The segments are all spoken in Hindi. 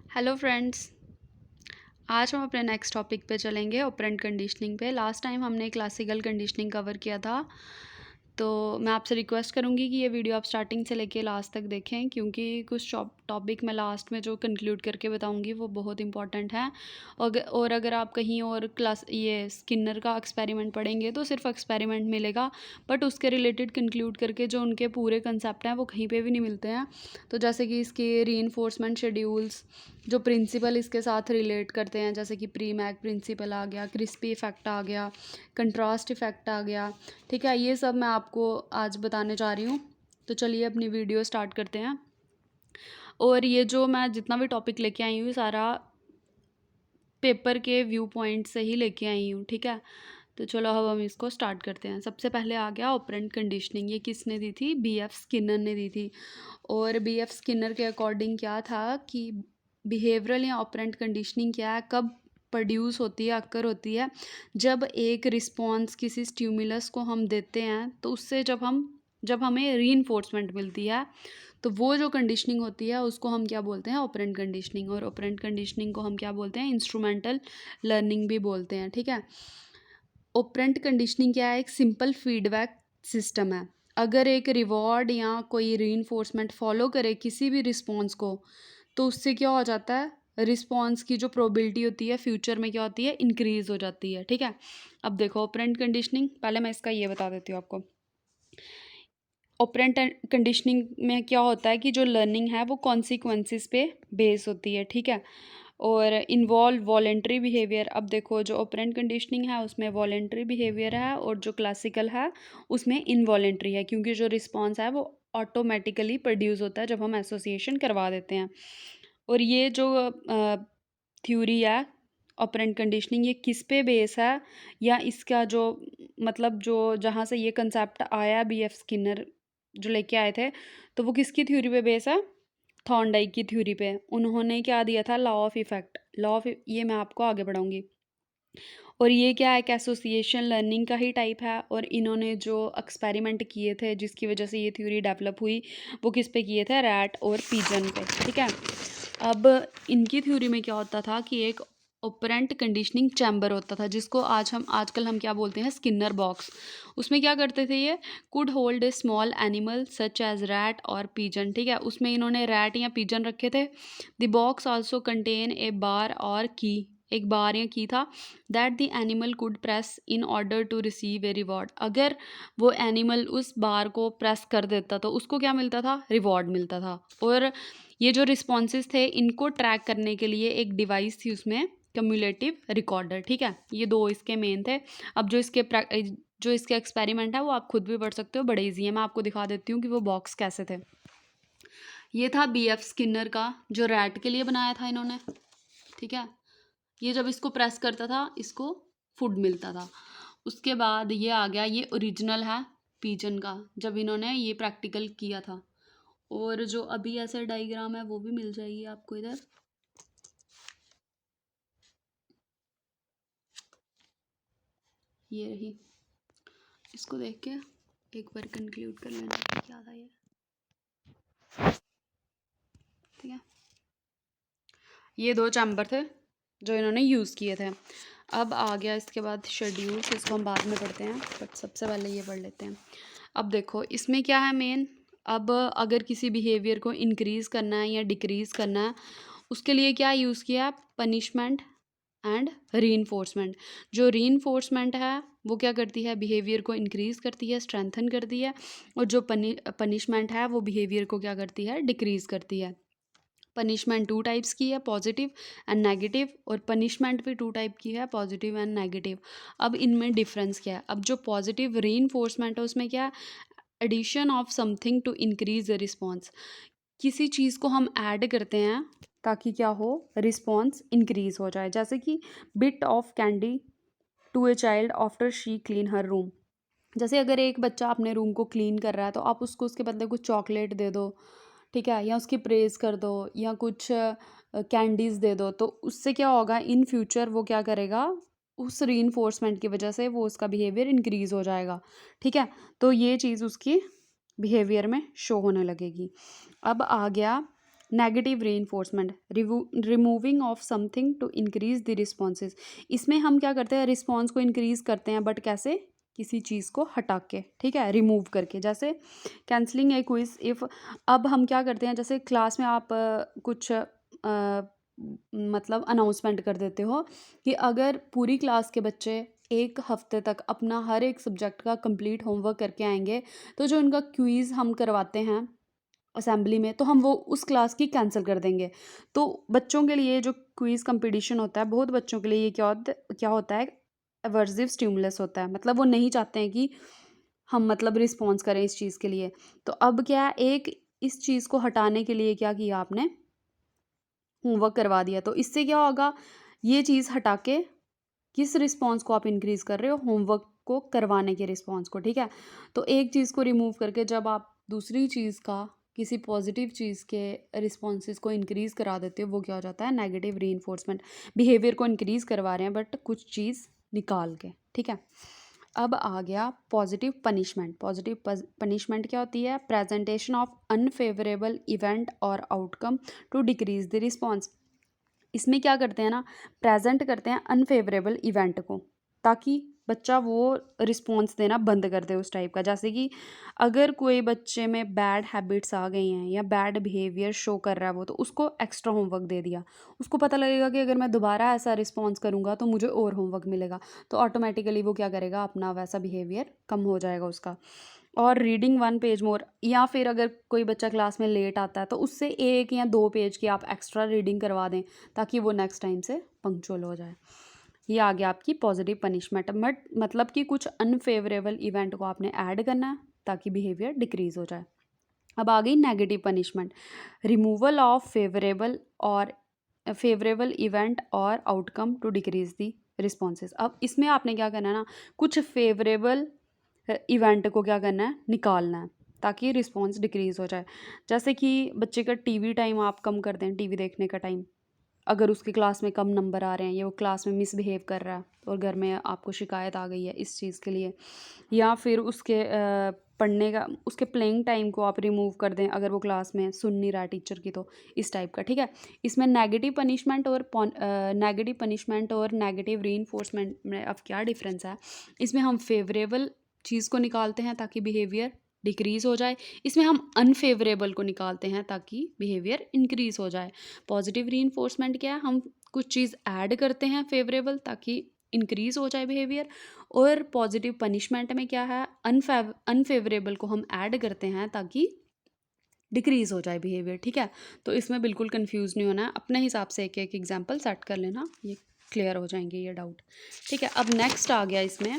Hello friends. आज हम अपने नेक्स्ट टॉपिक पे चलेंगे ऑपरेंट कंडीशनिंग पे। लास्ट टाइम हमने क्लासिकल कंडीशनिंग कवर किया था, तो मैं आपसे रिक्वेस्ट करूँगी कि ये वीडियो आप स्टार्टिंग से लेके लास्ट तक देखें, क्योंकि कुछ टॉपिक मैं लास्ट में जो कंक्लूड करके बताऊँगी वो बहुत इंपॉर्टेंट है। और अगर आप कहीं और क्लास ये स्किनर का एक्सपेरिमेंट पढ़ेंगे तो सिर्फ एक्सपेरिमेंट मिलेगा, बट उसके रिलेटेड कंक्लूड करके जो उनके पूरे कंसेप्ट हैं वो कहीं पे भी नहीं मिलते हैं। तो जैसे कि इसके रीइंफोर्समेंट शेड्यूल्स, जो प्रिंसिपल इसके साथ रिलेट करते हैं, जैसे कि प्री मैक प्रिंसिपल आ गया, क्रिस्पी इफेक्ट आ गया, कंट्रास्ट इफेक्ट आ गया। ठीक है, ये सब मैं आपको आज बताने जा रही हूँ। तो चलिए अपनी वीडियो स्टार्ट करते हैं। और ये जो मैं जितना भी टॉपिक लेके आई हूँ सारा पेपर के व्यू पॉइंट से ही लेके आई हूँ। ठीक है, तो चलो अब हम इसको स्टार्ट करते हैं। सबसे पहले आ गया ऑपरेंट कंडीशनिंग। ये किसने दी थी? B.F. स्किनर ने दी थी। और B.F. स्किनर के अकॉर्डिंग क्या था कि बिहेवियरल या ऑपरेंट कंडीशनिंग क्या है, कब प्रोड्यूस होती है, अक्कर होती है, जब एक रिस्पॉन्स किसी स्टिमुलस को हम देते हैं तो उससे जब हमें रीइंफोर्समेंट मिलती है, तो वो जो कंडीशनिंग होती है उसको हम क्या बोलते हैं? Operant conditioning. और ऑपरेंट कंडीशनिंग को हम क्या बोलते हैं? इंस्ट्रूमेंटल लर्निंग भी बोलते हैं। ठीक है, ऑपरेंट कंडीशनिंग क्या है? एक सिंपल फीडबैक सिस्टम है। अगर एक रिवॉर्ड या कोई रीइंफोर्समेंट फॉलो करे किसी भी रिस्पॉन्स को, तो उससे क्या हो जाता है? रिस्पॉन्स की जो प्रोबेबिलिटी होती है फ्यूचर में क्या होती है? इंक्रीज हो जाती है। ठीक है, अब देखो ऑपरेंट कंडीशनिंग, पहले मैं इसका ये बता देती हूँ आपको। ऑपरेंट कंडीशनिंग में क्या होता है कि जो लर्निंग है वो कॉन्सिक्वेंसेस पे बेस होती है। ठीक है, और इन्वॉल्व वॉलेंट्री बिहेवियर। अब देखो जो ऑपरेंट कंडीशनिंग है उसमें वॉलेंट्री बिहेवियर है, और जो क्लासिकल है उसमें इनवॉलेंट्री है, क्योंकि जो रिस्पॉन्स है वो ऑटोमेटिकली प्रोड्यूस होता है जब हम एसोसिएशन करवा देते हैं। और ये जो थ्योरी है ऑपरेंट कंडीशनिंग, ये किस पे बेस है, या इसका जो मतलब जो जहाँ से ये कंसेप्ट आया B.F. स्किनर जो लेके आए थे, तो वो किसकी थ्योरी पे बेस है? थॉर्नडाइक की थ्योरी पे। उन्होंने क्या दिया था? Law of effect. ये मैं आपको आगे बढ़ाऊंगी। और ये क्या है? एक एसोसिएशन लर्निंग का ही टाइप है। और इन्होंने जो एक्सपेरिमेंट किए थे जिसकी वजह से ये थ्योरी डेवलप हुई, वो किस पे किए थे? रैट और पिजन पे। ठीक है, अब इनकी थ्योरी में क्या होता था कि एक ऑपरेंट कंडीशनिंग चैम्बर होता था, जिसको आजकल हम क्या बोलते हैं? Skinner box. उसमें क्या करते थे? ये could hold a small animal such as rat or pigeon. ठीक है, उसमें इन्होंने रैट या पिजन रखे थे। The box also contain a bar or key, एक बार या की था, that the animal could press in order to receive a reward. अगर वो एनिमल उस बार को प्रेस कर देता तो उसको क्या मिलता था? रिवॉर्ड मिलता था। और ये जो रिस्पॉन्सेज थे इनको ट्रैक करने के लिए एक डिवाइस थी उसमें, कम्युलेटिव रिकॉर्डर। ठीक है, ये दो इसके मेन थे। अब जो इसके एक्सपेरिमेंट है वो आप खुद भी पढ़ सकते हो, बड़े ईजी है। मैं आपको दिखा देती हूँ कि वो बॉक्स कैसे थे। ये था B.F. स्किनर का, जो रैट के लिए बनाया था इन्होंने। ठीक है, ये जब इसको प्रेस करता था इसको फूड मिलता था। उसके बाद ये आ गया, ये ओरिजिनल है पिजन का, जब इन्होंने ये प्रैक्टिकल किया था। और जो अभी ऐसा डायग्राम है वो भी मिल जाएगी आपको इधर। ये रही, इसको देख के एक बार कंक्लूड कर लेना कि क्या था ये। ठीक है, ये दो चैम्बर थे जो इन्होंने यूज़ किए थे। अब आ गया इसके बाद शेड्यूल, इसको हम बाद में पढ़ते हैं, बट सबसे पहले ये पढ़ लेते हैं। अब देखो इसमें क्या है मेन। अब अगर किसी बिहेवियर को इंक्रीज़ करना है या डिक्रीज़ करना है, उसके लिए क्या यूज़ किया है? Punishment and reinforcement. जो रीइंफोर्समेंट है वो क्या करती है? बिहेवियर को इंक्रीज़ करती है, स्ट्रेंथन करती है। और जो पनिशमेंट है वो बिहेवियर को क्या करती है? डिक्रीज़ करती है। पनिशमेंट टू टाइप्स की है, पॉजिटिव एंड नेगेटिव। और पनिशमेंट भी टू टाइप की है, पॉजिटिव एंड नेगेटिव। अब इनमें डिफरेंस क्या है? अब जो पॉजिटिव रीइंफोर्समेंट है उसमें क्या है? Addition of something to increase the response. किसी चीज़ को हम ऐड करते हैं ताकि क्या हो? रिस्पॉन्स इंक्रीज हो जाए। जैसे कि bit of candy to a child after she clean her room. जैसे अगर एक बच्चा अपने रूम को क्लीन कर रहा है तो आप उसको उसके बदले कुछ चॉकलेट दे दो, ठीक है, या उसकी प्रेज़ कर दो, या कुछ कैंडीज़ दे दो, तो उससे क्या होगा? इन फ्यूचर वो क्या करेगा? उस रीइंफोर्समेंट की वजह से वो उसका बिहेवियर इंक्रीज़ हो जाएगा। ठीक है, तो ये चीज़ उसकी बिहेवियर में शो होने लगेगी। अब आ गया negative reinforcement, removing of something to increase the responses. इसमें हम क्या करते हैं, रिस्पॉन्स को इंक्रीज करते हैं, बट कैसे, किसी चीज़ को हटा के, ठीक है, रिमूव करके। जैसे कैंसलिंग ए क्विज इफ़, अब हम क्या करते हैं, जैसे क्लास में आप कुछ मतलब अनाउंसमेंट कर देते हो कि अगर पूरी क्लास के बच्चे एक हफ्ते तक अपना हर एक सब्जेक्ट का कंप्लीट होमवर्क करके आएंगे, तो जो उनका क्विज़ हम करवाते हैं असेंबली में, तो हम वो उस क्लास की कैंसिल कर देंगे। तो बच्चों के लिए जो क्विज़ कंपटीशन होता है, बहुत बच्चों के लिए ये क्या होता है, एवर्सिव स्टिमुलस होता है। मतलब वो नहीं चाहते हैं कि हम मतलब रिस्पॉन्स करें इस चीज़ के लिए। तो अब क्या है, एक इस चीज़ को हटाने के लिए क्या किया आपने, होमवर्क करवा दिया। तो इससे क्या होगा, ये चीज़ हटा के किस रिस्पॉन्स को आप इंक्रीज़ कर रहे हो, होमवर्क को करवाने के रिस्पॉन्स को, ठीक है। तो एक चीज़ को रिमूव करके जब आप दूसरी चीज़ का, किसी पॉजिटिव चीज़ के रिस्पॉन्सेज को इंक्रीज़ करा देते हो, वो क्या हो जाता है, नेगेटिव रीइंफोर्समेंट। बिहेवियर को इंक्रीज़ करवा रहे हैं बट कुछ चीज़ निकाल के, ठीक है। अब आ गया पॉजिटिव पनिशमेंट। पॉजिटिव पनिशमेंट क्या होती है, प्रेजेंटेशन ऑफ अनफेवरेबल इवेंट और outcome to decrease the response. इसमें क्या करते हैं ना, प्रेजेंट करते हैं अनफेवरेबल इवेंट को, ताकि बच्चा वो रिस्पॉन्स देना बंद कर दे उस टाइप का। जैसे कि अगर कोई बच्चे में बैड हैबिट्स आ गई हैं या बैड बिहेवियर शो कर रहा है वो, तो उसको एक्स्ट्रा होमवर्क दे दिया। उसको पता लगेगा कि अगर मैं दोबारा ऐसा रिस्पॉन्स करूँगा तो मुझे और होमवर्क मिलेगा, तो ऑटोमेटिकली वो क्या करेगा, अपना वैसा बिहेवियर कम हो जाएगा उसका। और रीडिंग 1 पेज मोर, या फिर अगर कोई बच्चा क्लास में लेट आता है तो उससे 1 या 2 पेज की आप एक्स्ट्रा रीडिंग करवा दें, ताकि वो नेक्स्ट टाइम से पंक्चुअल हो जाए। ये आ गया आपकी पॉजिटिव पनिशमेंट। बट मतलब कि कुछ अनफेवरेबल इवेंट को आपने ऐड करना है ताकि बिहेवियर डिक्रीज हो जाए। अब आ गई negative punishment, removal of favourable event और outcome to decrease the responses. अब इसमें आपने क्या करना है ना, कुछ फेवरेबल इवेंट को क्या करना है, निकालना है, ताकि रिस्पॉन्स डिक्रीज़ हो जाए। जैसे कि बच्चे का टीवी टाइम आप कम कर दें, टीवी देखने का टाइम, अगर उसकी क्लास में कम नंबर आ रहे हैं या वो क्लास में मिसबिहेव कर रहा है और घर में आपको शिकायत आ गई है इस चीज़ के लिए, या फिर उसके पढ़ने का, उसके प्लेइंग टाइम को आप रिमूव कर दें अगर वो क्लास में सुन नहीं रहा है टीचर की, तो इस टाइप का, ठीक है। इसमें नेगेटिव पनिशमेंट और नेगेटिव रीइंफोर्समेंट में अब क्या डिफरेंस है, इसमें हम फेवरेबल चीज़ को निकालते हैं ताकि बिहेवियर डिक्रीज़ हो जाए, इसमें हम अनफेवरेबल को निकालते हैं ताकि बिहेवियर इंक्रीज़ हो जाए। पॉजिटिव रीइंफोर्समेंट क्या है, हम कुछ चीज़ ऐड करते हैं फेवरेबल ताकि इंक्रीज़ हो जाए बिहेवियर, और पॉजिटिव पनिशमेंट में क्या है, अनफेवरेबल को हम ऐड करते हैं ताकि डिक्रीज़ हो जाए बिहेवियर, ठीक है। तो इसमें बिल्कुल कंफ्यूज नहीं होना है, अपने हिसाब से एक एक एग्जाम्पल सेट कर लेना, ये क्लियर हो जाएंगे ये डाउट, ठीक है। अब नेक्स्ट आ गया इसमें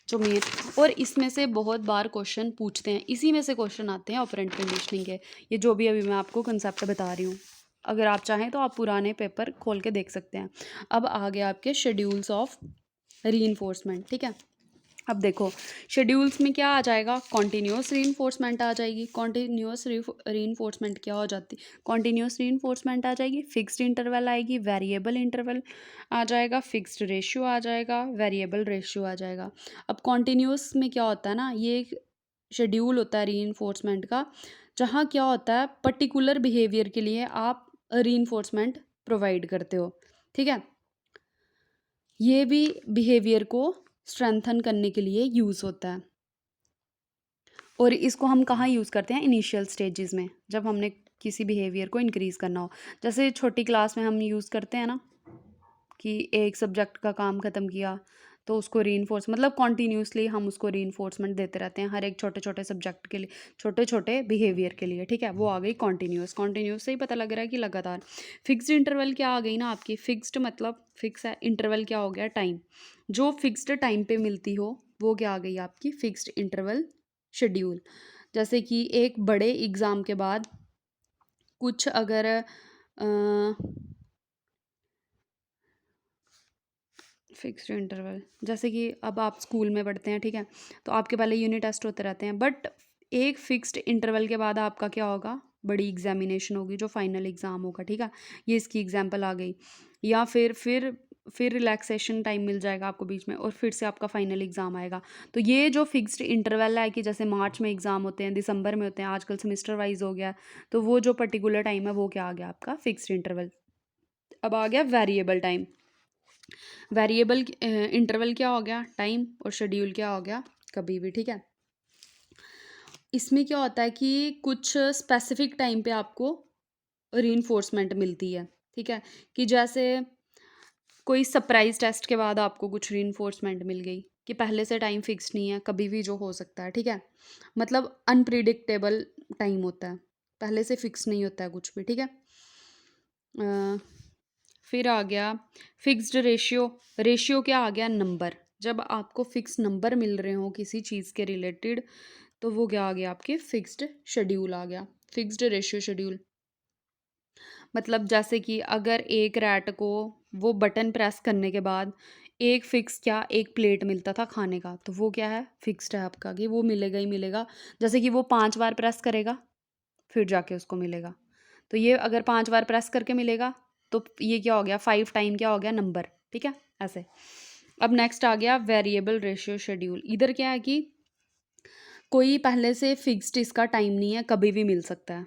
जो मेन, और इसमें से बहुत बार क्वेश्चन पूछते हैं, इसी में से क्वेश्चन आते हैं ऑपरेंट कंडीशनिंग के, ये जो भी अभी मैं आपको कंसेप्ट बता रही हूँ। अगर आप चाहें तो आप पुराने पेपर खोल के देख सकते हैं। अब आ गया आपके शेड्यूल्स ऑफ रीइंफोर्समेंट, ठीक है। अब देखो शेड्यूल्स में क्या आ जाएगा, कॉन्टीन्यूस रीइंफोर्समेंट आ जाएगी। कॉन्टीन्यूस रीइंफोर्समेंट क्या हो जाती, कॉन्टीन्यूस रीइंफोर्समेंट आ जाएगी, फिक्स्ड इंटरवल आएगी, वेरिएबल इंटरवल आ जाएगा, फिक्स्ड रेशियो आ जाएगा, वेरिएबल रेशियो आ जाएगा। अब कॉन्टीन्यूस में क्या होता है ना, ये एक शेड्यूल होता है रीइंफोर्समेंट का, जहाँ क्या होता है, पर्टिकुलर बिहेवियर के लिए आप रीइंफोर्समेंट प्रोवाइड करते हो, ठीक है। ये भी बिहेवियर को स्ट्रेंथन करने के लिए यूज़ होता है, और इसको हम कहाँ यूज़ करते हैं, इनिशियल स्टेजेस में, जब हमने किसी बिहेवियर को इंक्रीज़ करना हो। जैसे छोटी क्लास में हम यूज़ करते हैं ना कि एक सब्जेक्ट का काम ख़त्म किया तो उसको रीइंफोर्स, मतलब कॉन्टीन्यूसली हम उसको रीइंफोर्समेंट देते रहते हैं हर एक छोटे छोटे सब्जेक्ट के लिए, छोटे छोटे बिहेवियर के लिए, ठीक है। वो आ गई कॉन्टीन्यूस। कॉन्टीन्यूस से ही पता लग रहा है कि लगातार। फिक्स्ड इंटरवल क्या आ गई ना आपकी, फिक्स्ड मतलब फिक्स है, इंटरवल क्या हो गया, टाइम, जो फिक्स्ड टाइम पे मिलती हो वो क्या आ गई आपकी, फिक्स्ड इंटरवल शेड्यूल। जैसे कि एक बड़े एग्ज़ाम के बाद कुछ अगर फिक्स्ड इंटरवल, जैसे कि अब आप स्कूल में पढ़ते हैं, ठीक है, तो आपके पहले यूनिट टेस्ट होते रहते हैं, बट एक फिक्स्ड इंटरवल के बाद आपका क्या होगा, बड़ी एग्जामिनेशन होगी जो फाइनल एग्ज़ाम होगा, ठीक है। ये इसकी एग्जांपल आ गई। या फिर फिर रिलैक्सेशन टाइम मिल जाएगा आपको बीच में, और फिर से आपका फाइनल एग्ज़ाम आएगा। तो ये जो फिक्स्ड इंटरवल है कि जैसे मार्च में एग्ज़ाम होते हैं, दिसंबर में होते हैं, आजकल सेमेस्टर वाइज हो गया, तो वो जो पर्टिकुलर टाइम है वो क्या आ गया आपका फिक्स्ड इंटरवल। अब आ गया वेरिएबल टाइम। वेरिएबल इंटरवल क्या हो गया टाइम, और शेड्यूल क्या हो गया कभी भी, ठीक है। इसमें क्या होता है कि कुछ स्पेसिफिक टाइम पे आपको रीइंफोर्समेंट मिलती है, ठीक है, कि जैसे कोई सरप्राइज टेस्ट के बाद आपको कुछ रीइंफोर्समेंट मिल गई कि पहले से टाइम फिक्स नहीं है, कभी भी जो हो सकता है, ठीक है, मतलब अनप्रिडिक्टेबल टाइम होता है, पहले से फिक्स नहीं होता है कुछ भी, ठीक है। अ, फिर आ गया फिक्स्ड रेशियो। रेशियो क्या आ गया, नंबर। जब आपको फिक्स नंबर मिल रहे हो किसी चीज़ के रिलेटेड, तो वो क्या आ गया आपके फिक्स्ड शेड्यूल आ गया, फिक्स्ड रेशियो शेड्यूल। मतलब जैसे कि अगर एक रैट को वो बटन प्रेस करने के बाद एक फिक्स क्या एक प्लेट मिलता था खाने का, तो वो क्या है फिक्स्ड है आपका कि वो मिलेगा ही मिलेगा। जैसे कि वो 5 बार प्रेस करेगा फिर जाके उसको मिलेगा, तो ये अगर 5 बार प्रेस करके मिलेगा तो ये क्या हो गया 5 टाइम क्या हो गया नंबर, ठीक है, ऐसे। अब नेक्स्ट आ गया वेरिएबल रेशियो शेड्यूल। इधर क्या है कि कोई पहले से फिक्स्ड इसका टाइम नहीं है, कभी भी मिल सकता है,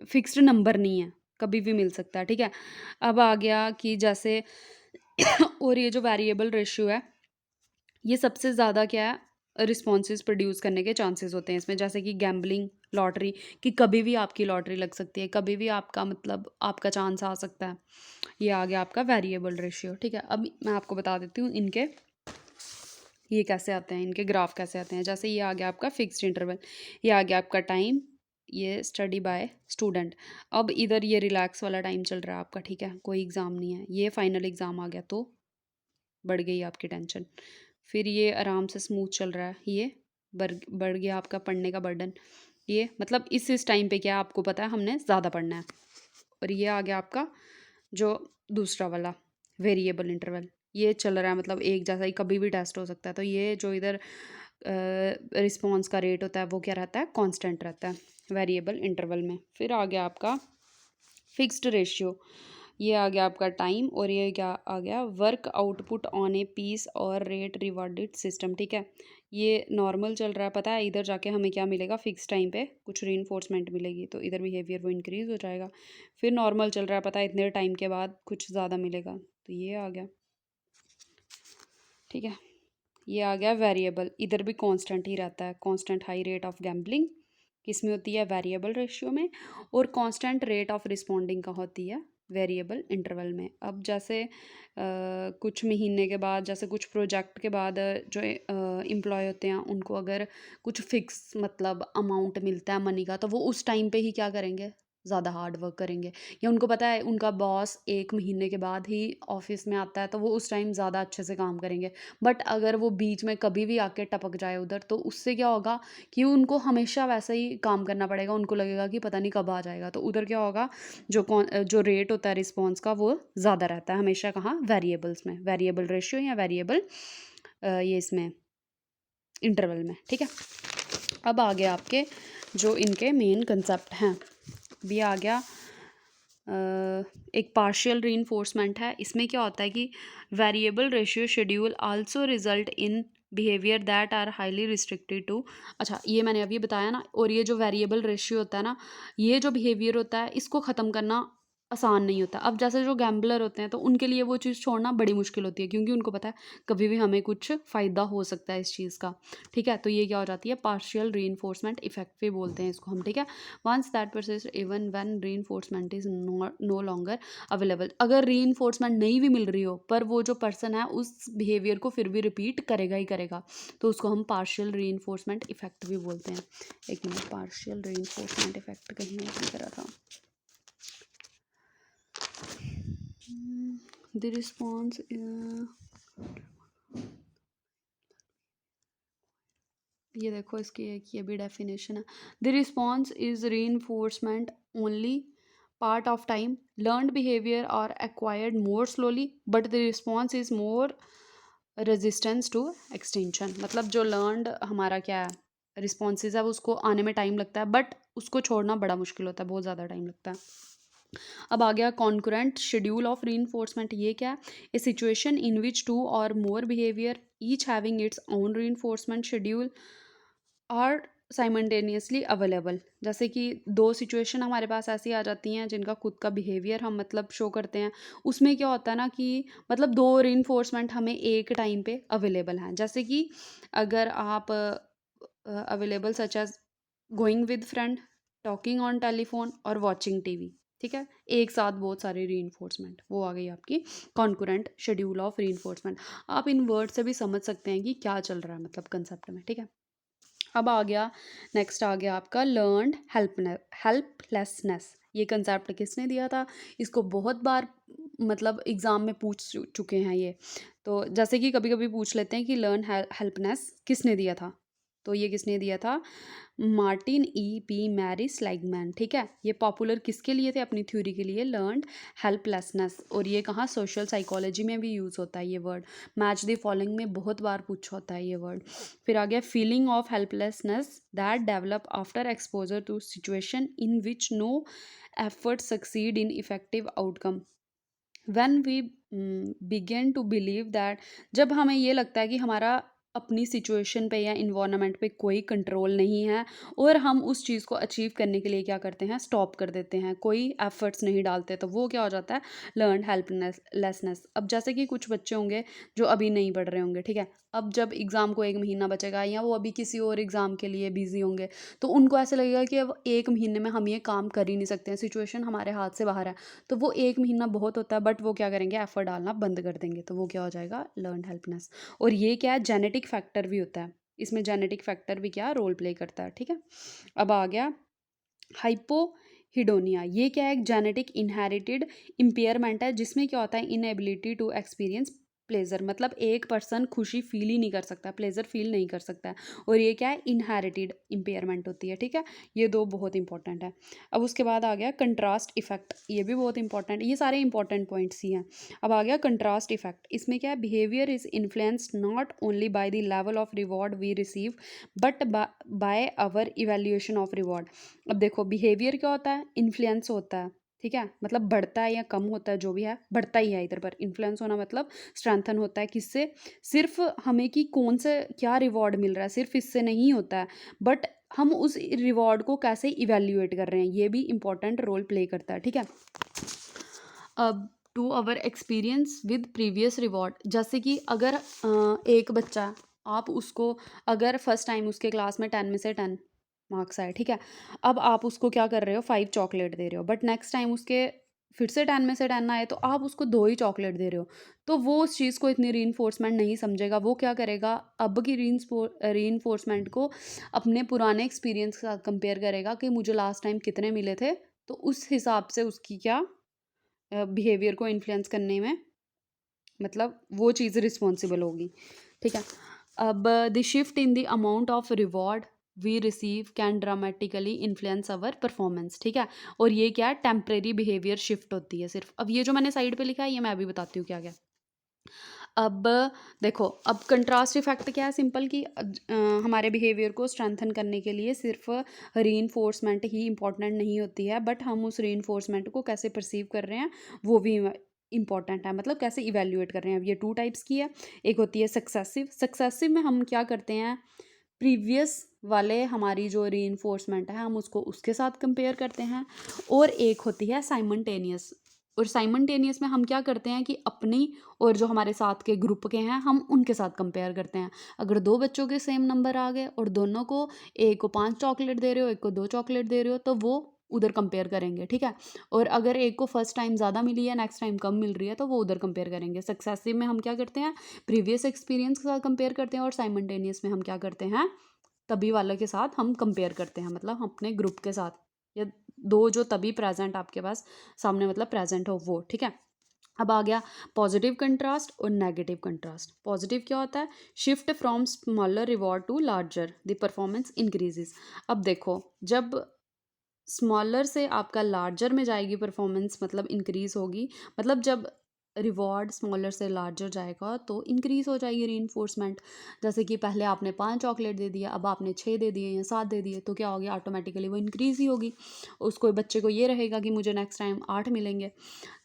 फिक्स्ड नंबर नहीं है, कभी भी मिल सकता है, ठीक है। अब आ गया कि जैसे और ये जो वेरिएबल रेशियो है, ये सबसे ज़्यादा क्या है रिस्पॉन्सेज प्रोड्यूस करने के चांसेस होते हैं इसमें, जैसे कि गैम्बलिंग, लॉटरी, कि कभी भी आपकी लॉटरी लग सकती है, कभी भी आपका मतलब आपका चांस आ सकता है। ये आ गया आपका वेरिएबल रेशियो, ठीक है। अब मैं आपको बता देती हूँ इनके ये कैसे आते हैं, इनके ग्राफ कैसे आते हैं। जैसे ये आ गया आपका फिक्स्ड इंटरवल, ये आ गया आपका टाइम, ये स्टडी बाय स्टूडेंट। अब इधर ये रिलैक्स वाला टाइम चल रहा है आपका, ठीक है, कोई एग्ज़ाम नहीं है, ये फाइनल एग्ज़ाम आ गया तो बढ़ गई आपकी टेंशन। फिर ये आराम से स्मूथ चल रहा है, ये बढ़ गया आपका पढ़ने का बर्डन। ये मतलब इस टाइम पे क्या आपको पता है हमने ज़्यादा पढ़ना है। और ये आ गया आपका जो दूसरा वाला वेरिएबल इंटरवल, ये चल रहा है मतलब एक जैसा ही, कभी भी टेस्ट हो सकता है। तो ये जो इधर रिस्पॉन्स का रेट होता है वो क्या रहता है कांस्टेंट रहता है वेरिएबल इंटरवल में। फिर आ गया आपका फिक्स्ड रेशियो, ये आ गया आपका टाइम, और ये क्या आ गया work output on a piece और रेट रिवार्डेड सिस्टम, ठीक है। ये नॉर्मल चल रहा है, पता है इधर जाके हमें क्या मिलेगा फिक्स टाइम पे कुछ रीइंफोर्समेंट मिलेगी, तो इधर बिहेवियर वो इंक्रीज़ हो जाएगा। फिर नॉर्मल चल रहा है, पता है इतने टाइम के बाद कुछ ज़्यादा मिलेगा, तो ये आ गया, ठीक है। ये आ गया वेरिएबल, इधर भी कांस्टेंट ही रहता है, constant high rate of gambling किस में होती है वेरिएबल रेशियो में, और कांस्टेंट रेट ऑफ रिस्पॉन्डिंग का होती है वेरिएबल इंटरवल में। अब जैसे कुछ महीने के बाद, जैसे कुछ प्रोजेक्ट के बाद जो एम्प्लॉय होते हैं उनको अगर कुछ फिक्स मतलब अमाउंट मिलता है मनी का, तो वो उस टाइम पे ही क्या करेंगे ज़्यादा हार्ड वर्क करेंगे, या उनको पता है उनका बॉस 1 महीने के बाद ही ऑफिस में आता है तो वो उस टाइम ज़्यादा अच्छे से काम करेंगे। बट अगर वो बीच में कभी भी आके टपक जाए उधर, तो उससे क्या होगा कि उनको हमेशा वैसा ही काम करना पड़ेगा, उनको लगेगा कि पता नहीं कब आ जाएगा, तो उधर क्या होगा जो रेट होता है रिस्पॉन्स का वो ज़्यादा रहता है हमेशा, कहाँ वेरिएबल्स में, वेरिएबल रेशियो या वेरिएबल ये इसमें इंटरवल में, ठीक है। अब आ गया आपके जो इनके मेन कंसेप्ट हैं, भी आ गया एक पार्शियल रीइंफोर्समेंट है। इसमें क्या होता है कि variable ratio schedule also result in behaviour that are highly restricted to, अच्छा ये मैंने अभी बताया ना। और ये जो वेरिएबल रेशियो होता है ना, ये जो बिहेवियर होता है इसको ख़त्म करना आसान नहीं होता। अब जैसे जो गैम्बलर होते हैं तो उनके लिए वो चीज़ छोड़ना बड़ी मुश्किल होती है, क्योंकि उनको पता है कभी भी हमें कुछ फ़ायदा हो सकता है इस चीज़ का, ठीक है। तो ये क्या हो जाती है पार्शियल रीइंफोर्समेंट इफेक्ट भी बोलते हैं इसको हम, ठीक है। Once that persist even when reinforcement is no longer available, अगर रीइंफोर्समेंट नहीं भी मिल रही हो पर वो जो पर्सन है उस बिहेवियर को फिर भी रिपीट करेगा ही करेगा, तो उसको हम पार्शियल रीइंफोर्समेंट इफेक्ट भी बोलते हैं। एक मिनट, पार्शियल रीइंफोर्समेंट इफेक्ट कहीं नहीं करा था। द रिस्पॉन्स ये देखो इसकी एक ये भी डेफिनेशन है। The response is reinforcement only part of time learned behaviour और acquired more slowly but the response is more resistance to extension, मतलब जो लर्नड हमारा क्या है रिस्पॉन्सेज है उसको आने में टाइम लगता है, बट उसको छोड़ना बड़ा मुश्किल होता है, बहुत ज़्यादा टाइम लगता है। अब आ गया कॉन्करेंट शेड्यूल ऑफ रीइंफोर्समेंट। ये क्या है? ए situation in which two or more behaviour each having its own reinforcement schedule are simultaneously available. जैसे कि दो सिचुएशन हमारे पास ऐसी आ जाती हैं जिनका खुद का बिहेवियर हम मतलब शो करते हैं। उसमें क्या होता है ना कि मतलब दो रीइंफोर्समेंट हमें एक टाइम पे अवेलेबल हैं। जैसे कि अगर आप available such as going with friend, talking on telephone और वॉचिंग टीवी, ठीक है, एक साथ बहुत सारे रीइंफोर्समेंट, वो आ गई आपकी कॉन्करेंट शेड्यूल ऑफ रीइंफोर्समेंट। आप इन वर्ड से भी समझ सकते हैं कि क्या चल रहा है मतलब कंसेप्ट में, ठीक है। अब आ गया नेक्स्ट, आ गया आपका लर्नड हेल्पलेसनेस। ये कंसेप्ट किसने दिया था? इसको बहुत बार मतलब एग्ज़ाम में पूछ चुके हैं ये। तो जैसे कि कभी कभी पूछ लेते हैं कि लर्न हेल्पनेस किसने दिया था, तो ये किसने दिया था? मार्टिन ई पी मैरी स्लाइगमैन, ठीक है। ये पॉपुलर किसके लिए थे? अपनी थ्योरी के लिए, लर्नड हेल्पलेसनेस। और ये कहाँ? सोशल साइकोलॉजी में भी यूज़ होता है ये वर्ड। मैच द फॉलोइंग में बहुत बार पूछा होता है ये वर्ड। फिर आ गया feeling of helplessness that develop after exposure to situation in which no effort succeed in effective outcome. When we begin to believe that, जब हमें ये लगता है कि हमारा अपनी सिचुएशन पे या इन्वायरमेंट पे कोई कंट्रोल नहीं है और हम उस चीज़ को अचीव करने के लिए क्या करते हैं? स्टॉप कर देते हैं, कोई एफर्ट्स नहीं डालते, तो वो क्या हो जाता है? Learn helplessness. अब जैसे कि कुछ बच्चे होंगे जो अभी नहीं पढ़ रहे होंगे, ठीक है, अब जब एग्ज़ाम को 1 महीना बचेगा या वो अभी किसी और एग्ज़ाम के लिए बिजी होंगे, तो उनको ऐसे लगेगा कि अब 1 महीने में हम ये काम कर ही नहीं सकते हैं, सिचुएशन हमारे हाथ से बाहर है। तो वो 1 महीना बहुत होता है, बट वो क्या करेंगे? एफर्ट डालना बंद कर देंगे, तो वो क्या हो जाएगा? लर्न हेल्पनेस। और ये क्या है? जेनेटिक फैक्टर भी होता है इसमें, जेनेटिक फैक्टर भी क्या रोल प्ले करता है, ठीक है। अब आ गया हाइपोहिडोनिया। ये क्या है? एक जेनेटिक इनहेरिटेड इम्पेयरमेंट है जिसमें क्या होता है? इनएबिलिटी टू एक्सपीरियंस प्लेजर, मतलब एक पर्सन खुशी फील ही नहीं कर सकता, प्लेजर फील नहीं कर सकता है। और ये क्या है? इनहेरिटेड इम्पेयरमेंट होती है, ठीक है। ये दो बहुत इंपॉर्टेंट है। अब उसके बाद आ गया कंट्रास्ट इफेक्ट। ये भी बहुत इंपॉर्टेंट, ये सारे इंपॉर्टेंट पॉइंट्स ही हैं। अब आ गया कंट्रास्ट इफेक्ट। इसमें क्या है? Behaviour is influenced not only by the level of reward we receive but by our evaluation of reward. अब देखो बिहेवियर क्या होता है? इन्फ्लुएंस होता है, ठीक है, मतलब बढ़ता है या कम होता है, जो भी है बढ़ता ही है इधर पर। इन्फ्लुएंस होना मतलब स्ट्रेंथन होता है, किससे? सिर्फ हमें कि कौन से क्या रिवॉर्ड मिल रहा है, सिर्फ इससे नहीं होता है, बट हम उस रिवॉर्ड को कैसे इवेल्युएट कर रहे हैं, ये भी इंपॉर्टेंट रोल प्ले करता है, ठीक है। अब to our experience with previous reward. जैसे कि अगर एक बच्चा है, आप उसको अगर फर्स्ट टाइम उसके क्लास में 10 में से 10 मार्क्स आए, ठीक है, अब आप उसको क्या कर रहे हो? 5 चॉकलेट दे रहे हो, बट नेक्स्ट टाइम उसके फिर से 10 में से 10 आए तो आप उसको 2 ही चॉकलेट दे रहे हो, तो वो उस चीज़ को इतनी रीइंफोर्समेंट नहीं समझेगा। वो क्या करेगा? अब की रीइंफोर्समेंट को अपने पुराने एक्सपीरियंस के साथ कंपेयर करेगा कि मुझे लास्ट टाइम कितने मिले थे, तो उस हिसाब से उसकी क्या बिहेवियर को इन्फ्लुएंस करने में मतलब वो चीज़ रिस्पॉन्सिबल होगी, ठीक है। अब the shift in the amount of reward we receive can dramatically influence our performance, ठीक है। और ये क्या है? टेम्परेरी बिहेवियर शिफ्ट होती है सिर्फ। अब ये जो मैंने साइड पे लिखा है ये मैं अभी बताती हूँ क्या क्या। अब देखो, अब कंट्रास्ट इफेक्ट क्या है? सिंपल कि हमारे बिहेवियर को स्ट्रेंथन करने के लिए सिर्फ रीइंफोर्समेंट ही इम्पॉर्टेंट नहीं होती है, बट हम उस रीइंफोर्समेंट को कैसे परसीव कर रहे हैं वो भी इंपॉर्टेंट है, मतलब कैसे इवेल्युएट कर रहे हैं। अब ये 2 टाइप्स की है। एक होती है सक्सेसिव। सक्सेसिव में हम क्या करते हैं? प्रीवियस वाले हमारी जो रीइंफोर्समेंट है हम उसको उसके साथ कंपेयर करते हैं। और एक होती है साइमल्टेनियस। और साइमल्टेनियस में हम क्या करते हैं कि अपनी और जो हमारे साथ के ग्रुप के हैं हम उनके साथ कंपेयर करते हैं। अगर 2 बच्चों के सेम नंबर आ गए और दोनों को, एक को 5 चॉकलेट दे रहे हो, एक को 2 चॉकलेट दे रहे हो, तो वो उधर कंपेयर करेंगे, ठीक है। और अगर एक को फर्स्ट टाइम ज़्यादा मिली है, नेक्स्ट टाइम कम मिल रही है, तो वो उधर कंपेयर करेंगे। सक्सेसिव में हम क्या करते हैं? प्रीवियस एक्सपीरियंस के साथ कंपेयर करते हैं। और साइमल्टेनियस में हम क्या करते हैं? तभी वाले के साथ हम कंपेयर करते हैं, मतलब हम अपने ग्रुप के साथ, या 2 जो तभी प्रेजेंट आपके पास सामने मतलब प्रेजेंट हो वो, ठीक है। अब आ गया पॉजिटिव कंट्रास्ट और नेगेटिव कंट्रास्ट। पॉजिटिव क्या होता है? Shift from smaller reward to larger the performance increases. अब देखो, जब स्मॉलर से आपका लार्जर में जाएगी परफॉर्मेंस, मतलब इंक्रीज होगी, मतलब जब रिवॉर्ड स्मॉलर से लार्जर जाएगा तो इंक्रीज़ हो जाएगी रीइंफोर्समेंट। जैसे कि पहले आपने 5 चॉकलेट दे दिया, अब आपने 6 दे दिए या 7 दे दिए, तो क्या हो गया, ऑटोमेटिकली वो इंक्रीज़ ही होगी। उसको बच्चे को ये रहेगा कि मुझे नेक्स्ट टाइम 8 मिलेंगे।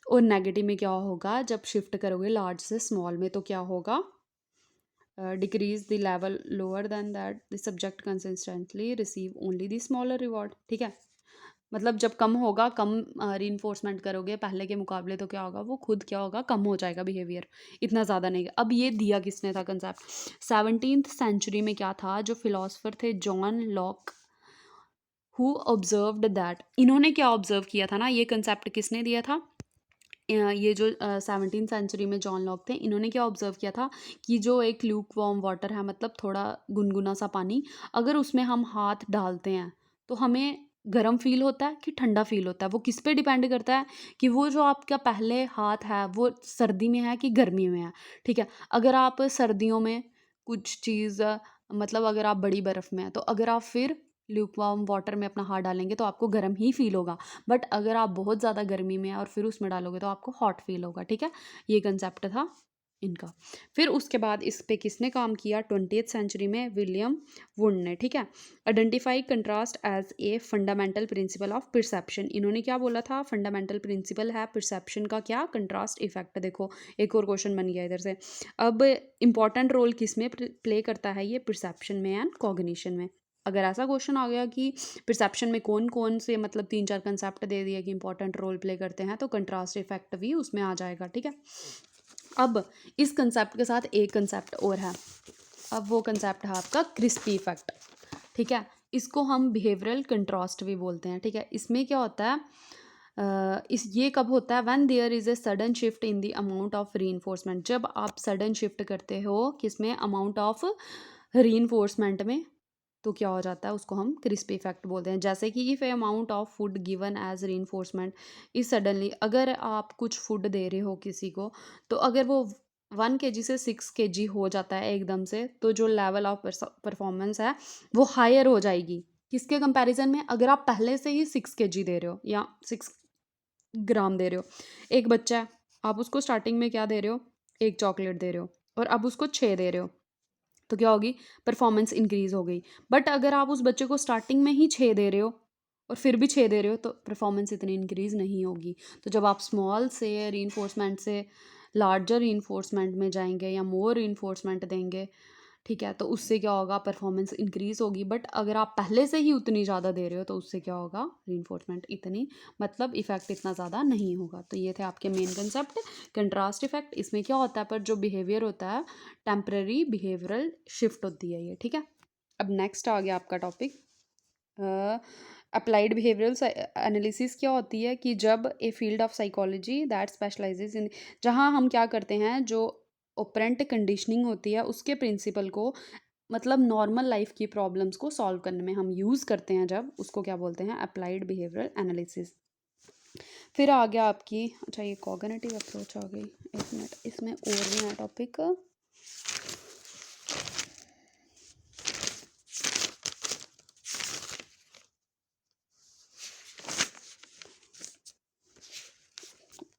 और नेगेटिव में क्या होगा, जब शिफ्ट करोगे लार्ज से स्मॉल में तो क्या होगा, decrease the level lower than that the subject consistently receive only the smaller reward. ठीक है, मतलब जब कम होगा, कम रीइंफोर्समेंट करोगे पहले के मुकाबले, तो क्या होगा, वो खुद क्या होगा, कम हो जाएगा बिहेवियर, इतना ज़्यादा नहीं। अब ये दिया किसने था कंसेप्ट, 17th सेंचुरी में क्या था, जो फिलोसफर थे John Locke, who observed that, इन्होंने क्या ऑब्जर्व किया था ना, ये कंसेप्ट किसने दिया था, ये जो 17th सेंचुरी में जॉन लॉक थे, इन्होंने क्या ऑब्जर्व किया था कि जो एक ल्यूक वार्म वाटर है, मतलब थोड़ा गुनगुना सा पानी, अगर उसमें हम हाथ डालते हैं तो हमें गर्म फील होता है कि ठंडा फील होता है। वो किस पे डिपेंड करता है कि वो जो आपका पहले हाथ है वो सर्दी में है कि गर्मी में है। ठीक है, अगर आप सर्दियों में कुछ चीज़ मतलब अगर आप बड़ी बर्फ़ में हैं, तो अगर आप फिर ल्यूक वार्म वाटर में अपना हाथ डालेंगे तो आपको गर्म ही फील होगा। बट अगर आप बहुत ज़्यादा गर्मी में हैं और फिर उसमें डालोगे तो आपको हॉट फील होगा। ठीक है, ये कंसेप्ट था इनका। फिर उसके बाद इस पे किसने काम किया, 20th सेंचुरी में विलियम वुंड ने। ठीक है, identify contrast as a fundamental principle of perception, इन्होंने क्या बोला था, फंडामेंटल प्रिंसिपल है परसेप्शन का क्या, कंट्रास्ट इफेक्ट। देखो एक और क्वेश्चन बन गया इधर से। अब इंपॉर्टेंट रोल किस में प्ले करता है ये, परसेप्शन में एंड कॉग्निशन में। अगर ऐसा क्वेश्चन आ गया कि परसेप्शन में कौन कौन से मतलब 3-4 कंसेप्ट दे दिया कि इंपॉर्टेंट रोल प्ले करते हैं, तो कंट्रास्ट इफेक्ट भी उसमें आ जाएगा। ठीक है, अब इस कंसेप्ट के साथ एक कंसेप्ट और है, अब वो कंसेप्ट है आपका क्रिस्पी इफेक्ट। ठीक है, इसको हम बिहेवियरल कंट्रास्ट भी बोलते हैं। ठीक है, इसमें क्या होता है, इस ये कब होता है, when there is a sudden shift in the amount of reinforcement, जब आप सडन शिफ्ट करते हो किसमें, अमाउंट ऑफ रीइंफोर्समेंट में, तो क्या हो जाता है, उसको हम क्रिस्पी इफेक्ट बोलते हैं। जैसे कि if a amount of food given as reinforcement is suddenly, अगर आप कुछ फूड दे रहे हो किसी को, तो अगर वो 1 kg से 6 kg हो जाता है एकदम से, तो जो लेवल ऑफ परफॉर्मेंस है वो हायर हो जाएगी। किसके कंपैरिजन में, अगर आप पहले से ही 6 kg दे रहे हो या 6 ग्राम दे रहे हो, एक बच्चा है, आप उसको स्टार्टिंग में क्या दे रहे हो, एक चॉकलेट दे रहे हो, और अब उसको 6 दे रहे हो, तो क्या होगी, परफॉर्मेंस इंक्रीज हो गई। बट अगर आप उस बच्चे को स्टार्टिंग में ही 6 दे रहे हो और फिर भी 6 दे रहे हो, तो परफॉर्मेंस इतनी इंक्रीज नहीं होगी। तो जब आप स्मॉल से रीइंफोर्समेंट से लार्जर रीइंफोर्समेंट में जाएंगे या मोर रीइंफोर्समेंट देंगे, ठीक है, तो उससे क्या होगा, परफॉर्मेंस इंक्रीज होगी। बट अगर आप पहले से ही उतनी ज़्यादा दे रहे हो, तो उससे क्या होगा, रीइंफोर्समेंट इतनी मतलब इफेक्ट इतना ज़्यादा नहीं होगा। तो ये थे आपके मेन कंसेप्ट, कंट्रास्ट इफेक्ट। इसमें क्या होता है, पर जो बिहेवियर होता है, टेम्पररी बिहेवियरल शिफ्ट होती है ये। ठीक है, अब नेक्स्ट आ गया आपका टॉपिक अप्लाइड बिहेवियरल एनालिसिस। क्या होती है कि जब a field of psychology that specialises in, जहाँ हम क्या करते हैं, जो ऑपरेंट कंडीशनिंग होती है उसके प्रिंसिपल को मतलब नॉर्मल लाइफ की प्रॉब्लम्स को सॉल्व करने में हम यूज़ करते हैं, जब उसको क्या बोलते हैं, अप्लाइड बिहेवियरल एनालिसिस। फिर आ गया आपकी, अच्छा ये कॉग्निटिव अप्रोच आ गई, एक मिनट, इसमें और भी है टॉपिक।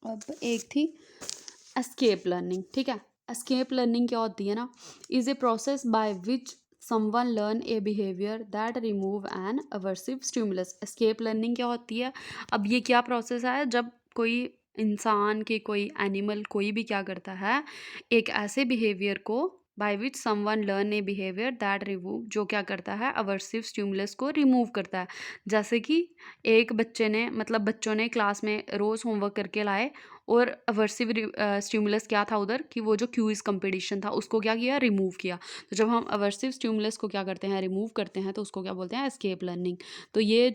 अब एक थी एस्केप लर्निंग। ठीक है, एस्केप लर्निंग क्या होती है ना, is a process by which someone learn A behaviour that remove an aversive stimulus. Escape learning क्या होती है, अब ये क्या प्रोसेस है, जब कोई इंसान के कोई एनिमल कोई भी क्या करता है, एक ऐसे बिहेवियर को by which someone learn A behaviour that remove, जो क्या करता है, अवर्सिव स्टिमुलस को रिमूव करता है। जैसे कि एक बच्चे ने मतलब बच्चों ने क्लास में रोज़ होमवर्क करके लाए, और अवर्सिव स्टिमुलस क्या था उधर, कि वो जो क्यूज़ कंपटीशन था उसको क्या किया, रिमूव किया। तो जब हम अवर्सिव स्टिमुलस को क्या करते हैं, रिमूव करते हैं, तो उसको क्या बोलते हैं, एस्केप लर्निंग। तो ये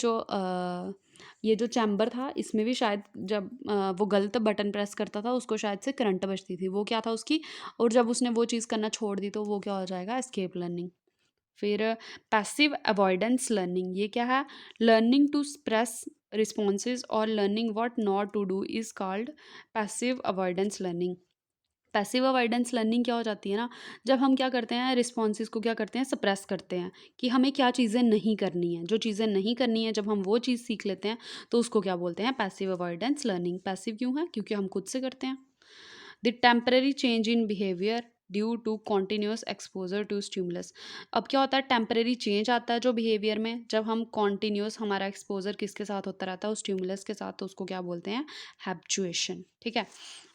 जो चैम्बर था, इसमें भी शायद जब वो गलत बटन प्रेस करता था, उसको शायद से करंट बजती थी, वो क्या था उसकी, और जब उसने वो चीज़ करना छोड़ दी, तो वो क्या हो जाएगा, एस्केप लर्निंग। फिर पैसिव अवॉइडेंस लर्निंग, ये क्या है, लर्निंग टू सप्रेस रिस्पॉन्सेज और learning what not to do is called passive avoidance learning. Passive avoidance learning क्या हो जाती है ना, जब हम क्या करते हैं, रिस्पॉन्सेज को क्या करते हैं, सप्रेस करते हैं, कि हमें क्या चीज़ें नहीं करनी है, जो चीज़ें नहीं करनी है जब हम वो चीज़ सीख लेते हैं, तो उसको क्या बोलते हैं, पैसिव अवॉइडेंस लर्निंग। पैसिव क्यों है, क्योंकि हम खुद से करते हैं। The temporary change in behaviour due to continuous exposure to stimulus. अब क्या होता है, टेम्पररी चेंज आता है जो बिहेवियर में, जब हम कॉन्टीन्यूस हमारा एक्सपोजर किसके साथ होता रहता है, उस स्टिमुलस के साथ, तो उसको क्या बोलते हैं, हैबिचुएशन। ठीक है।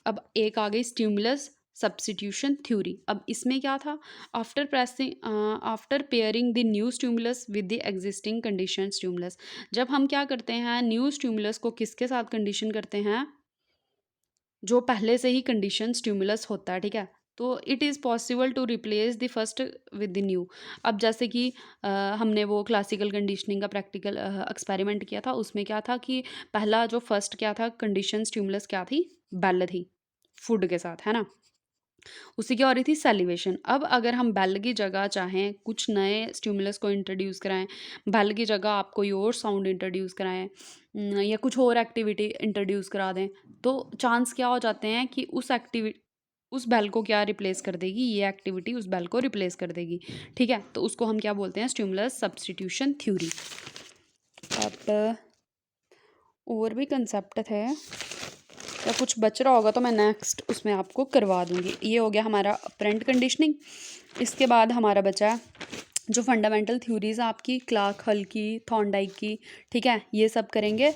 अब एक आ गई स्टिमुलस सब्स्टिट्यूशन थ्योरी। अब इसमें क्या था, after pairing the new stimulus with the existing condition stimulus. जब हम क्या करते हैं, न्यू स्टिमुलस को किसके साथ कंडीशन करते हैं, जो पहले से ही कंडीशन स्टिमुलस होता है। ठीक है। तो it is possible to replace the first with the new. अब जैसे कि हमने वो क्लासिकल कंडीशनिंग का प्रैक्टिकल एक्सपेरिमेंट किया था, उसमें क्या था कि पहला जो फर्स्ट क्या था, कंडीशन स्टिमुलस क्या थी, बेल थी, फूड के साथ, है ना। उससे क्या हो रही थी, सैलिवेशन। अब अगर हम बेल की जगह चाहें कुछ नए स्टिमुलस को इंट्रोड्यूस कराएं, बेल की जगह आप कोई और साउंड इंट्रोड्यूस कराएं या कुछ और एक्टिविटी इंट्रोड्यूस करा दें, तो चांस क्या हो जाते हैं कि उस बेल को क्या रिप्लेस कर देगी, ये एक्टिविटी उस बेल को रिप्लेस कर देगी। ठीक है। तो उसको हम क्या बोलते हैं, स्टिमुलस सब्स्टिट्यूशन थ्योरी। अब और भी कंसेप्ट थे, या कुछ बच रहा होगा तो मैं नेक्स्ट उसमें आपको करवा दूंगी। ये हो गया हमारा अपरेंट कंडीशनिंग। इसके बाद हमारा बचा है जो फंडामेंटल थ्योरीज आपकी, क्लार्क हल की, थॉर्नडाइक की। ठीक है, ये सब करेंगे।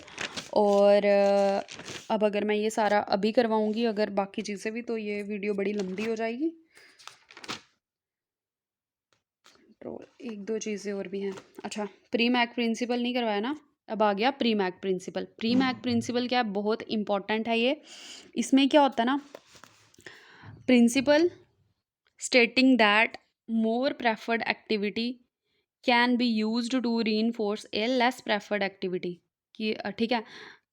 और अब अगर मैं ये सारा अभी करवाऊंगी अगर बाकी चीज़ें भी, तो ये वीडियो बड़ी लंबी हो जाएगी। कंट्रोल, एक दो चीज़ें और भी हैं। अच्छा, प्री मैक प्रिंसिपल नहीं करवाया ना, अब आ गया Premack principle. Premack principle क्या है, बहुत इंपॉर्टेंट है ये। इसमें क्या होता है ना, principal stating that more preferred activity can be used to reinforce a less preferred activity। कि ठीक है,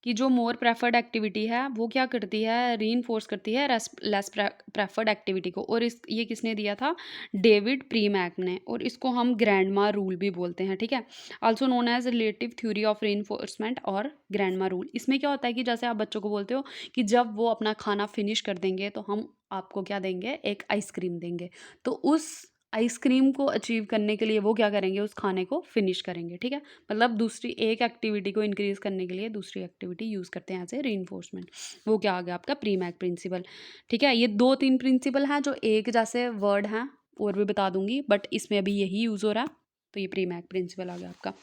कि जो मोर प्रेफर्ड एक्टिविटी है वो क्या करती है, रीइंफोर्स करती है लेस प्रेफर्ड एक्टिविटी को। और इस ये किसने दिया था, डेविड प्रीमैक ने। और इसको हम ग्रैंडमा रूल भी बोलते हैं। ठीक है, also known as relative theory of reinforcement और ग्रैंडमा रूल। इसमें क्या होता है कि जैसे आप बच्चों को बोलते हो कि जब वो अपना खाना फिनिश कर देंगे तो हम आपको क्या देंगे, एक आइसक्रीम देंगे। तो उस आइसक्रीम को अचीव करने के लिए वो क्या करेंगे, उस खाने को फिनिश करेंगे। ठीक है, मतलब दूसरी एक एक्टिविटी को इंक्रीज करने के लिए दूसरी एक्टिविटी यूज़ करते हैं एज ए रीइंफोर्समेंट। वो क्या आ गया आपका, प्रीमैक प्रिंसिपल। ठीक है, ये 2-3 प्रिंसिपल हैं जो एक जैसे वर्ड हैं, और भी बता दूंगी, बट इसमें अभी यही यूज़ हो रहा है। तो ये प्रीमैक प्रिंसिपल आ गया आपका।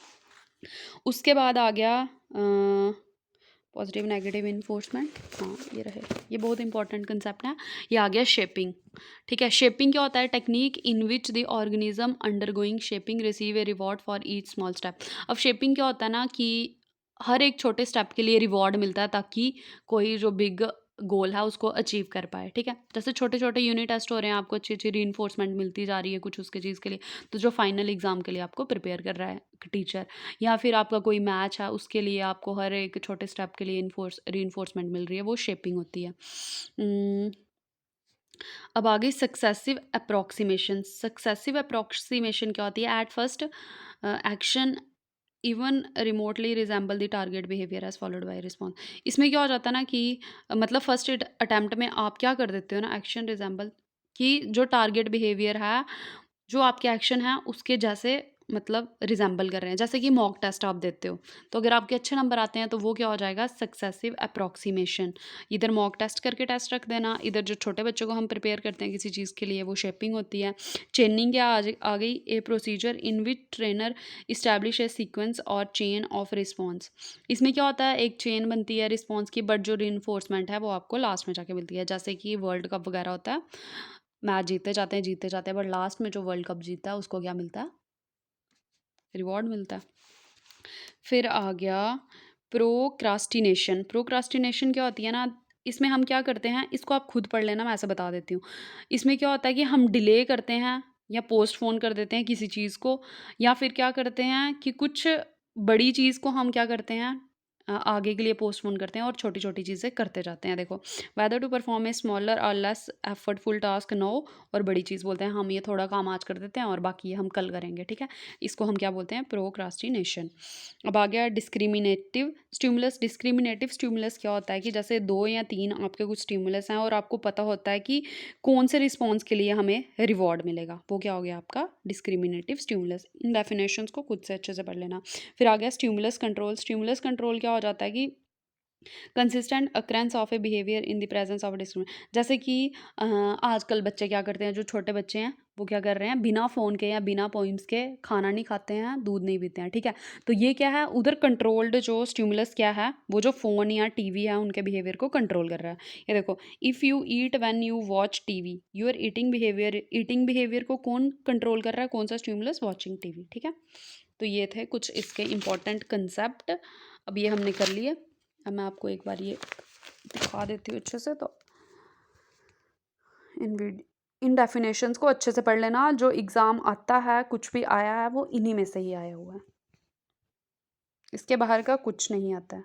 उसके बाद आ गया पॉजिटिव नेगेटिव इन्फोर्समेंट। हाँ, ये रहे, ये बहुत इंपॉर्टेंट कंसेप्ट है। ये आ गया शेपिंग। ठीक है, शेपिंग क्या होता है, technique in which the organism undergoing shaping receive a reward for each small step. अब शेपिंग क्या होता है ना, कि हर एक छोटे स्टेप के लिए रिवॉर्ड मिलता है ताकि कोई जो बिग गोल है उसको अचीव कर पाए। ठीक है, जैसे छोटे छोटे यूनिट टेस्ट हो रहे हैं, आपको अच्छी अच्छी रीइंफोर्समेंट मिलती जा रही है कुछ उसके चीज़ के लिए, तो जो फाइनल एग्जाम के लिए आपको प्रिपेयर कर रहा है टीचर, या फिर आपका कोई मैच है उसके लिए आपको हर एक छोटे स्टेप के लिए रीइंफोर्समेंट मिल रही है, वो शेपिंग होती है। अब आ गई सक्सेसिव अप्रॉक्सीमेशन। सक्सेसिव अप्रॉक्सीमेशन क्या होती है, at first action even remotely resemble the target behaviour as followed by response. इसमें क्या हो जाता है ना कि मतलब फर्स्ट अटैम्प्ट में आप क्या कर देते हो ना, एक्शन रिजेंबल, कि जो टारगेट बिहेवियर है, जो आपके एक्शन है उसके जैसे मतलब रिजेंबल कर रहे हैं। जैसे कि मॉक टेस्ट आप देते हो, तो अगर आपके अच्छे नंबर आते हैं तो वो क्या हो जाएगा, सक्सेसिव अप्रॉक्सीमेशन। इधर मॉक टेस्ट करके टेस्ट रख देना, इधर जो छोटे बच्चों को हम प्रिपेयर करते हैं किसी चीज़ के लिए, वो शेपिंग होती है। चेनिंग क्या आ गई, a procedure in which trainer establish a sequence or chain of response. इसमें क्या होता है, एक चेन बनती है रिस्पॉन्स की, बट जो रीइंफोर्समेंट है वो आपको लास्ट में जाके मिलती है। जैसे कि वर्ल्ड कप वगैरह होता है, मैच जीतते जाते हैं, बट लास्ट में जो वर्ल्ड कप जीतता है उसको क्या मिलता है, रिवॉर्ड मिलता है। फिर आ गया प्रोक्रास्टिनेशन। प्रोक्रास्टिनेशन क्या होती है ना, इसमें हम क्या करते हैं, इसको आप खुद पढ़ लेना, मैं ऐसे बता देती हूँ। इसमें क्या होता है कि हम डिले करते हैं या पोस्टपोन कर देते हैं किसी चीज़ को, या फिर क्या करते हैं कि कुछ बड़ी चीज़ को हम क्या करते हैं, आगे के लिए पोस्टपोन करते हैं और छोटी छोटी चीज़ें करते जाते हैं। देखो, whether to perform a smaller और लेस एफर्टफुल टास्क नो, और बड़ी चीज़ बोलते हैं हम ये थोड़ा काम आज कर देते हैं और बाकी ये हम कल करेंगे। ठीक है, इसको हम क्या बोलते हैं, प्रोक्रास्टिनेशन। अब आ गया डिस्क्रिमिनेटिव स्टिमुलस। डिस्क्रिमिनेटिव स्टिमुलस क्या होता है कि जैसे 2 या 3 आपके कुछ स्टिमुलस हैं और आपको पता होता है कि कौन से रिस्पॉन्स के लिए हमें रिवॉर्ड मिलेगा, वो क्या हो गया आपका डिस्क्रिमिनेटिव स्टिमुलस। इन डेफिनेशंस को खुद से अच्छे से पढ़ लेना। फिर आ गया स्टिमुलस कंट्रोल। स्टिमुलस कंट्रोल क्या हो जाता है कि consistent occurrence of A behaviour in the presence of discrimination, जैसे कि आजकल बच्चे क्या करते हैं, जो छोटे बच्चे हैं वो क्या कर रहे हैं, बिना फ़ोन के या बिना पोइम्स के खाना नहीं खाते हैं, दूध नहीं पीते हैं, ठीक है। तो ये क्या है, उधर कंट्रोल्ड जो स्टिमुलस क्या है, वो जो फ़ोन या टीवी है उनके बिहेवियर को कंट्रोल कर रहा है। ये देखो, if you eat when you watch TV, your eating behaviour को कौन कंट्रोल कर रहा है, कौन सा स्टिमुलस, वॉचिंग टीवी, ठीक है। तो ये थे कुछ इसके इम्पोर्टेंट कंसेप्ट। अब ये हमने कर लिए। अब मैं आपको एक बार ये दिखा देती हूँ अच्छे से। तो इन डेफिनेशंस को अच्छे से पढ़ लेना, जो एग्ज़ाम आता है, कुछ भी आया है, वो इन्हीं में से ही आया हुआ है, इसके बाहर का कुछ नहीं आता है,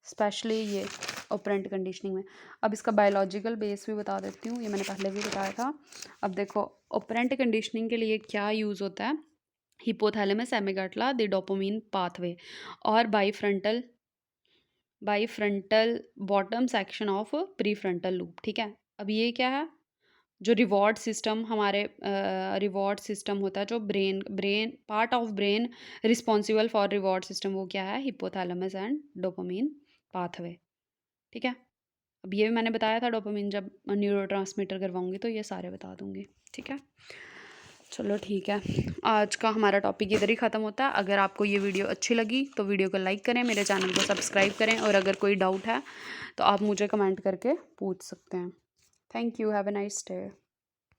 स्पेशली ये ऑपरेंट कंडीशनिंग में। अब इसका बायोलॉजिकल बेस भी बता देती हूँ, ये मैंने पहले भी बताया था। अब देखो, ऑपरेंट कंडीशनिंग के लिए क्या यूज़ होता है, hypothalamus amygdala the dopamine pathway और bifrontal bottom section of prefrontal loop, ठीक है। अब ये क्या है, जो रिवॉर्ड सिस्टम हमारे रिवॉर्ड सिस्टम होता है, जो brain brain part of brain responsible for reward system, वो क्या है, हिपोथैलेमस एंड डोपामिन पाथवे, ठीक है। अब ये भी मैंने बताया था, डोपामिन जब न्यूरोट्रांसमीटर करवाऊंगी तो ये सारे बता दूंगी, ठीक है। चलो ठीक है, आज का हमारा टॉपिक इधर ही ख़त्म होता है। अगर आपको ये वीडियो अच्छी लगी तो वीडियो को लाइक करें, मेरे चैनल को सब्सक्राइब करें, और अगर कोई डाउट है तो आप मुझे कमेंट करके पूछ सकते हैं। Thank you, have a nice day.